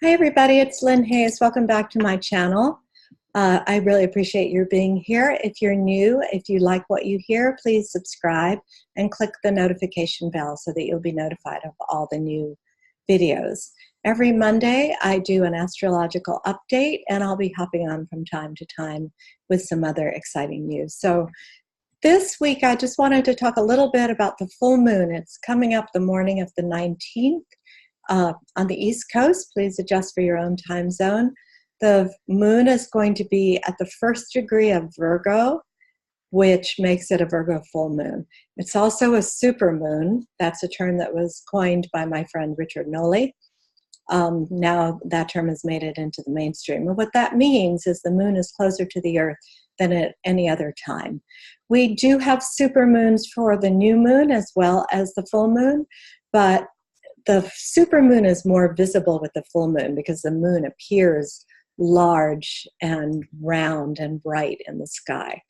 Hi everybody, it's Lynn Hayes. Welcome back to my channel. I really appreciate your being here. If you're new, if you like what you hear, please subscribe and click the notification bell so that you'll be notified of all the new videos. Every Monday I do an astrological update and I'll be hopping on from time to time with some other exciting news. So this week I just wanted to talk a little bit about the full moon. It's coming up the morning of the 19th. On the East Coast, please adjust for your own time zone. The moon is going to be at the first degree of Virgo, which makes it a Virgo full moon. It's also a supermoon. That's a term that was coined by my friend Richard Nolly. Now that term has made it into the mainstream. And what that means is the moon is closer to the earth than at any other time. We do have supermoons for the new moon as well as the full moon, but the supermoon is more visible with the full moon because the moon appears large and round and bright in the sky.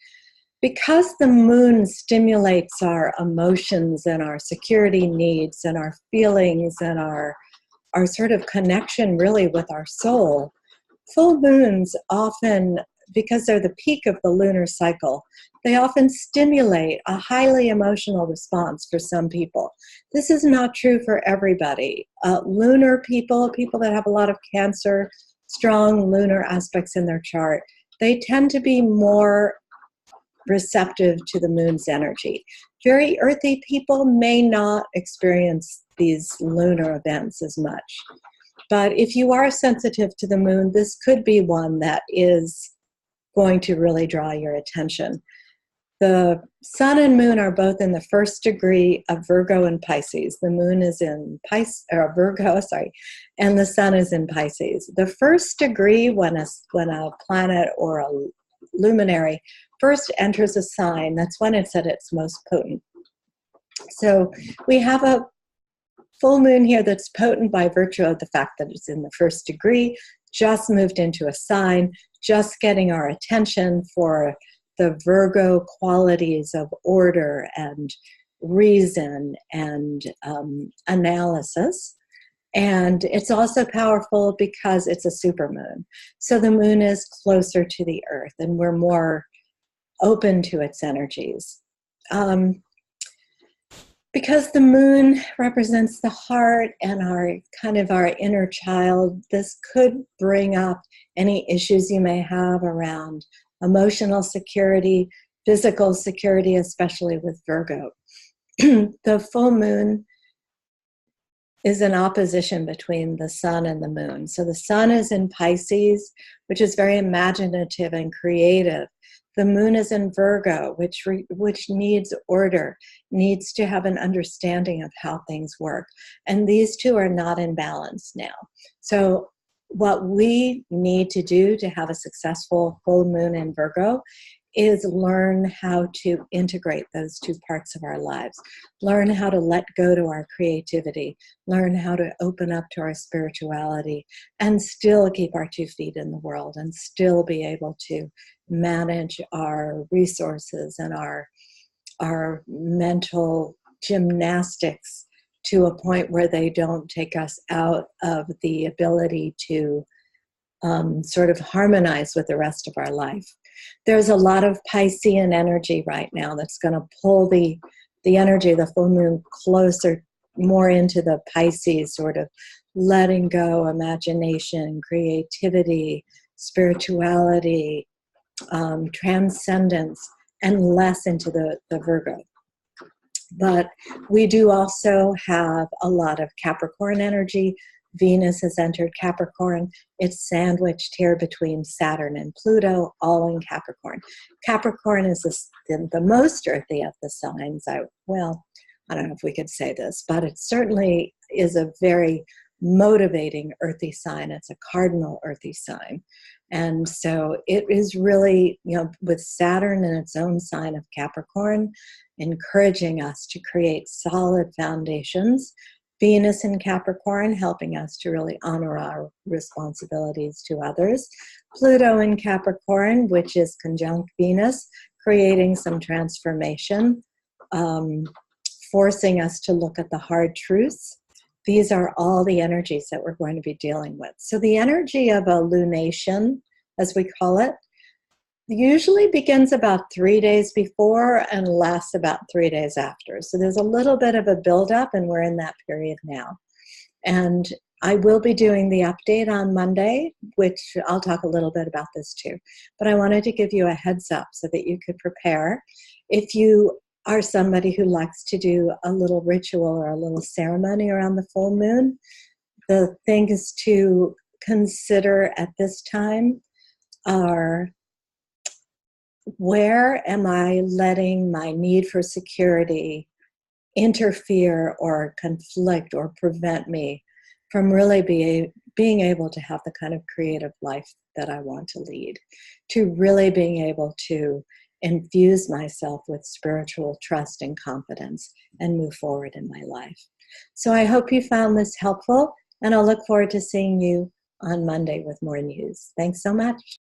Because the moon stimulates our emotions and our security needs and our feelings and our sort of connection really with our soul, full moons often, because they're the peak of the lunar cycle, they often stimulate a highly emotional response for some people. This is not true for everybody. Lunar people that have a lot of Cancer, strong lunar aspects in their chart, they tend to be more receptive to the moon's energy. Very earthy people may not experience these lunar events as much. But if you are sensitive to the moon, this could be one that is going to really draw your attention. The sun and moon are both in the first degree of Virgo and Pisces. The moon is in Virgo, and the sun is in Pisces. The first degree, when a planet or a luminary first enters a sign, that's when it's at its most potent. So we have a full moon here that's potent by virtue of the fact that it's in the first degree, just moved into a sign, just getting our attention for the Virgo qualities of order and reason and analysis. And it's also powerful because it's a supermoon. So the moon is closer to the earth and we're more open to its energies. Because the moon represents the heart and our inner child, this could bring up any issues you may have around emotional security, physical security, especially with Virgo. The full moon is an opposition between the sun and the moon. So the sun is in Pisces, which is very imaginative and creative. The moon is in Virgo, which needs order, needs to have an understanding of how things work. And these two are not in balance now. So what we need to do to have a successful full moon in Virgo is learn how to integrate those two parts of our lives, learn how to let go to our creativity, learn how to open up to our spirituality, and still keep our 2 feet in the world and still be able to manage our resources and our mental gymnastics to a point where they don't take us out of the ability to sort of harmonize with the rest of our life. There's a lot of Piscean energy right now that's going to pull the energy of the full moon closer, more into the Pisces, sort of letting go, imagination, creativity, spirituality, transcendence, and less into the Virgo. But we do also have a lot of Capricorn energy. Venus has entered Capricorn. It's sandwiched here between Saturn and Pluto, all in Capricorn. Capricorn is the most earthy of the signs. I don't know if we could say this, but it certainly is a very motivating earthy sign. It's a cardinal earthy sign. And so it is really, with Saturn in its own sign of Capricorn, encouraging us to create solid foundations. Venus in Capricorn helping us to really honor our responsibilities to others. Pluto in Capricorn, which is conjunct Venus, creating some transformation, forcing us to look at the hard truths these are all the energies that we're going to be dealing with. So the energy of a lunation, as we call it, usually begins about 3 days before and lasts about 3 days after. So there's a little bit of a buildup, and we're in that period now. And I will be doing the update on Monday, which I'll talk a little bit about this too. But I wanted to give you a heads up so that you could prepare. If you are somebody who likes to do a little ritual or a little ceremony around the full moon, the things to consider at this time are, where am I letting my need for security interfere or conflict or prevent me from really being able to have the kind of creative life that I want to lead, to really being able to infuse myself with spiritual trust and confidence and move forward in my life. So I hope you found this helpful, and I'll look forward to seeing you on Monday with more news. Thanks so much.